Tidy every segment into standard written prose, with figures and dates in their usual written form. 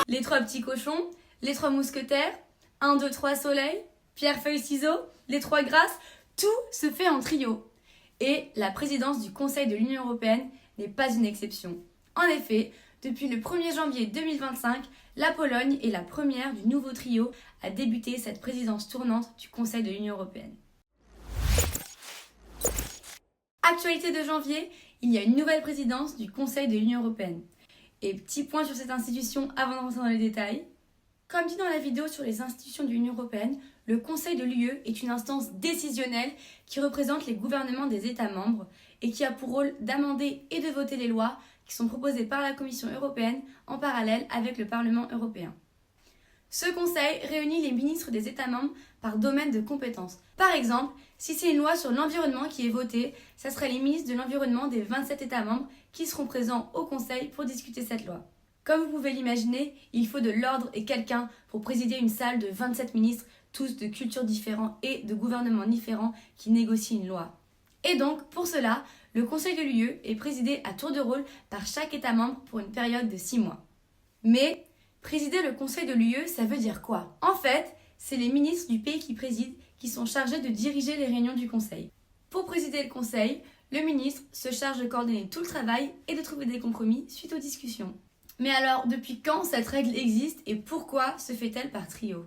Les trois petits cochons, les trois mousquetaires, 1, 2, 3 soleil, pierre, feuille, ciseaux, les trois grâces, tout se fait en trio. Et la présidence du Conseil de l'Union européenne n'est pas une exception. En effet, depuis le 1er janvier 2025, la Pologne est la première du nouveau trio à débuter cette présidence tournante du Conseil de l'Union européenne. Actualité de janvier, il y a une nouvelle présidence du Conseil de l'Union européenne. Et petit point sur cette institution avant de rentrer dans les détails. Comme dit dans la vidéo sur les institutions de l'Union européenne, le Conseil de l'UE est une instance décisionnelle qui représente les gouvernements des États membres et qui a pour rôle d'amender et de voter les lois qui sont proposées par la Commission européenne en parallèle avec le Parlement européen. Ce conseil réunit les ministres des États membres par domaine de compétences. Par exemple, si c'est une loi sur l'environnement qui est votée, ce sera les ministres de l'environnement des 27 États membres qui seront présents au Conseil pour discuter cette loi. Comme vous pouvez l'imaginer, il faut de l'ordre et quelqu'un pour présider une salle de 27 ministres, tous de cultures différentes et de gouvernements différents qui négocient une loi. Et donc, pour cela, le Conseil de l'UE est présidé à tour de rôle par chaque État membre pour une période de 6 mois. Mais présider le Conseil de l'UE, ça veut dire quoi? En fait, c'est les ministres du pays qui président qui sont chargés de diriger les réunions du Conseil. Pour présider le Conseil, le ministre se charge de coordonner tout le travail et de trouver des compromis suite aux discussions. Mais alors, depuis quand cette règle existe et pourquoi se fait-elle par trio?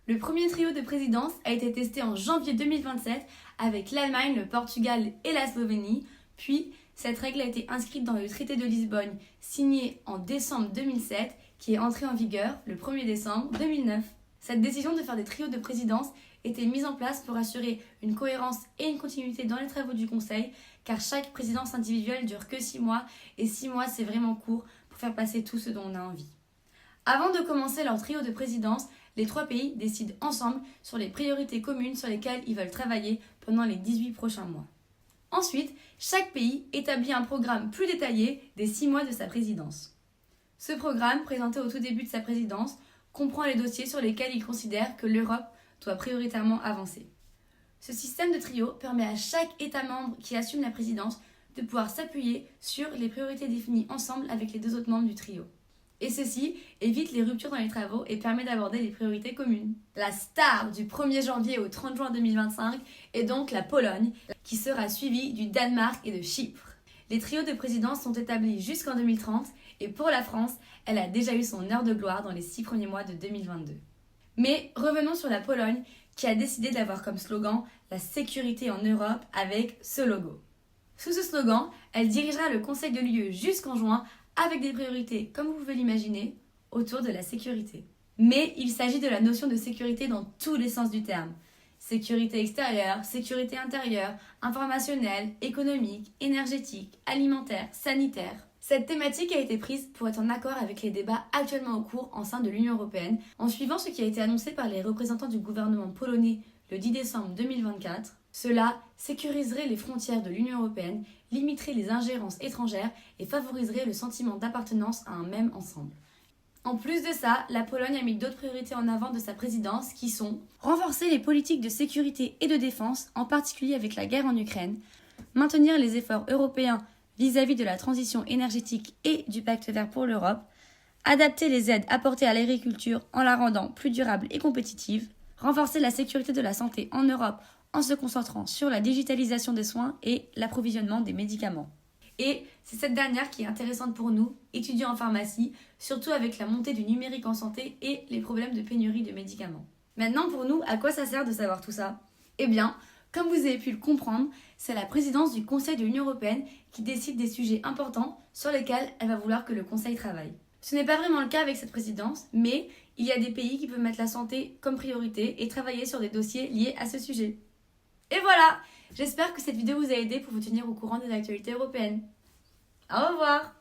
Le premier trio de présidence a été testé en janvier 2027 avec l'Allemagne, le Portugal et la Slovénie, puis cette règle a été inscrite dans le traité de Lisbonne, signé en décembre 2007, qui est entré en vigueur le 1er décembre 2009. Cette décision de faire des trios de présidence était mise en place pour assurer une cohérence et une continuité dans les travaux du Conseil, car chaque présidence individuelle dure que 6 mois, et 6 mois c'est vraiment court pour faire passer tout ce dont on a envie. Avant de commencer leur trio de présidence, les 3 pays décident ensemble sur les priorités communes sur lesquelles ils veulent travailler pendant les 18 prochains mois. Ensuite, chaque pays établit un programme plus détaillé des 6 mois de sa présidence. Ce programme, présenté au tout début de sa présidence, comprend les dossiers sur lesquels il considère que l'Europe doit prioritairement avancer. Ce système de trio permet à chaque État membre qui assume la présidence de pouvoir s'appuyer sur les priorités définies ensemble avec les 2 autres membres du trio. Et ceci évite les ruptures dans les travaux et permet d'aborder les priorités communes. La star du 1er janvier au 30 juin 2025 est donc la Pologne, qui sera suivie du Danemark et de Chypre. Les trios de présidence sont établis jusqu'en 2030 et pour la France, elle a déjà eu son heure de gloire dans les 6 premiers mois de 2022. Mais revenons sur la Pologne qui a décidé d'avoir comme slogan « La sécurité en Europe » avec ce logo. Sous ce slogan, elle dirigera le Conseil de l'UE jusqu'en juin avec des priorités, comme vous pouvez l'imaginer, autour de la sécurité. Mais il s'agit de la notion de sécurité dans tous les sens du terme. Sécurité extérieure, sécurité intérieure, informationnelle, économique, énergétique, alimentaire, sanitaire. Cette thématique a été prise pour être en accord avec les débats actuellement en cours en sein de l'Union européenne, en suivant ce qui a été annoncé par les représentants du gouvernement polonais le 10 décembre 2024. Cela sécuriserait les frontières de l'Union européenne, limiterait les ingérences étrangères et favoriserait le sentiment d'appartenance à un même ensemble. En plus de ça, la Pologne a mis d'autres priorités en avant de sa présidence qui sont renforcer les politiques de sécurité et de défense, en particulier avec la guerre en Ukraine, maintenir les efforts européens vis-à-vis de la transition énergétique et du pacte vert pour l'Europe, adapter les aides apportées à l'agriculture en la rendant plus durable et compétitive, renforcer la sécurité de la santé en Europe en se concentrant sur la digitalisation des soins et l'approvisionnement des médicaments. Et c'est cette dernière qui est intéressante pour nous, étudiants en pharmacie, surtout avec la montée du numérique en santé et les problèmes de pénurie de médicaments. Maintenant pour nous, à quoi ça sert de savoir tout ça? Eh bien, comme vous avez pu le comprendre, c'est la présidence du Conseil de l'Union européenne qui décide des sujets importants sur lesquels elle va vouloir que le Conseil travaille. Ce n'est pas vraiment le cas avec cette présidence, mais il y a des pays qui peuvent mettre la santé comme priorité et travailler sur des dossiers liés à ce sujet. Et voilà! J'espère que cette vidéo vous a aidé pour vous tenir au courant des actualités européennes. Au revoir!